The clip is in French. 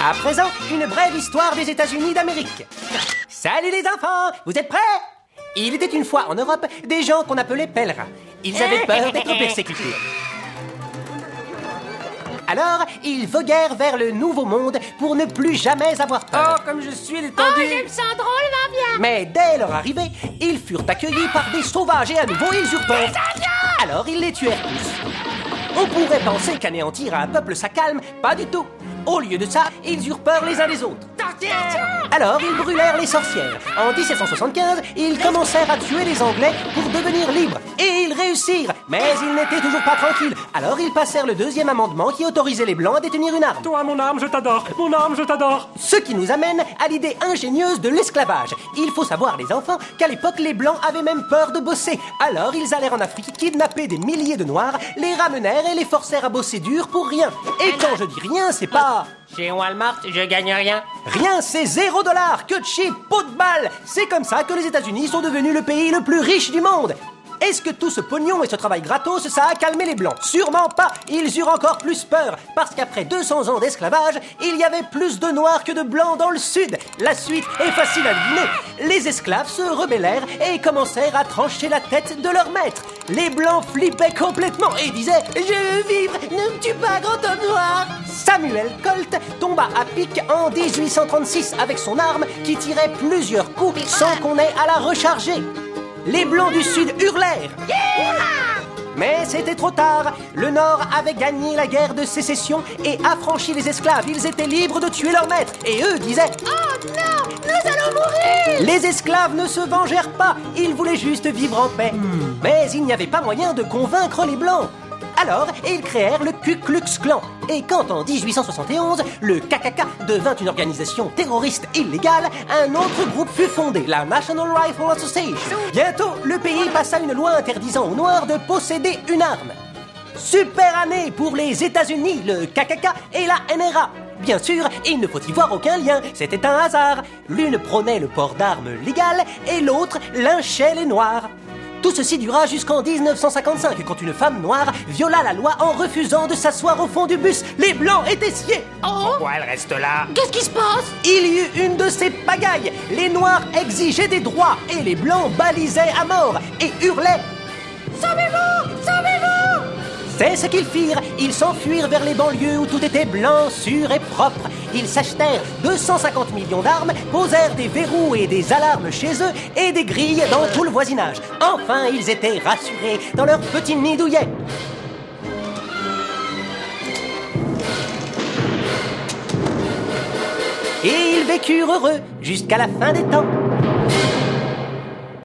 À présent, une brève histoire des États-Unis d'Amérique. Salut les enfants, vous êtes prêts? Il était une fois en Europe des gens qu'on appelait pèlerins. Ils avaient peur d'être persécutés. Alors, ils voguèrent vers le Nouveau Monde pour ne plus jamais avoir peur. Oh, comme je suis détendu! Oh, je me sens drôlement bien! Mais dès leur arrivée, ils furent accueillis par des sauvages et à nouveau ils eurent peur. Alors ils les tuèrent tous. On pourrait penser qu'anéantir un peuple ça calme, pas du tout. Au lieu de ça, ils eurent peur les uns des autres. Alors ils brûlèrent les sorcières. En 1775, ils commencèrent à tuer les Anglais pour devenir libres. Et ils réussirent, mais ils n'étaient toujours pas tranquilles. Alors ils passèrent le deuxième amendement qui autorisait les Blancs à détenir une arme. Toi, mon arme, je t'adore! Mon arme, je t'adore! Ce qui nous amène à l'idée ingénieuse de l'esclavage. Il faut savoir, les enfants, qu'à l'époque, les Blancs avaient même peur de bosser. Alors, ils allèrent en Afrique, kidnapper des milliers de Noirs, les ramenèrent et les forcèrent à bosser dur pour rien. Et quand je dis rien, c'est pas... Chez Walmart, je gagne rien. Rien, c'est $0. Que de cheap, pot de balle. C'est comme ça que les États-Unis sont devenus le pays le plus riche du monde. Est-ce que tout ce pognon et ce travail gratos, ça a calmé les Blancs? Sûrement pas. Ils eurent encore plus peur. Parce qu'après 200 ans d'esclavage, il y avait plus de Noirs que de Blancs dans le Sud. La suite est facile à deviner. Les esclaves se rebellèrent et commencèrent à trancher la tête de leur maître. Les Blancs flippaient complètement et disaient « Je veux vivre, ne me tue pas, grand homme noir !» Samuel Colt tomba à pic en 1836 avec son arme qui tirait plusieurs coups sans qu'on ait à la recharger. Les Blancs du Sud hurlèrent. Mais c'était trop tard. Le Nord avait gagné la guerre de sécession et affranchi les esclaves. Ils étaient libres de tuer leur maître. Et eux disaient « Oh non, nous allons mourir! » Les esclaves ne se vengèrent pas. Ils voulaient juste vivre en paix. Mais il n'y avait pas moyen de convaincre les Blancs. Alors, ils créèrent le Ku Klux Klan. Et quand en 1871, le KKK devint une organisation terroriste illégale, un autre groupe fut fondé, la National Rifle Association. Bientôt, le pays passa une loi interdisant aux Noirs de posséder une arme. Super année pour les États-Unis, le KKK et la NRA. Bien sûr, il ne faut y voir aucun lien, c'était un hasard. L'une prônait le port d'armes légal et l'autre lynchait les Noirs. Tout ceci dura jusqu'en 1955, quand une femme noire viola la loi en refusant de s'asseoir au fond du bus. Les Blancs étaient sciés. Oh, Pourquoi elle reste là? qu'est-ce qui se passe? Il y eut une de ces pagailles. Les Noirs exigeaient des droits et les Blancs balisaient à mort et hurlaient « Sauvez-vous! Sauvez-vous! » C'est ce qu'ils firent. Ils s'enfuirent vers les banlieues où tout était blanc, sûr et propre. Ils s'achetèrent 250 millions d'armes, posèrent des verrous et des alarmes chez eux et des grilles dans tout le voisinage. Enfin, ils étaient rassurés dans leur petit nid douillet. Et ils vécurent heureux jusqu'à la fin des temps.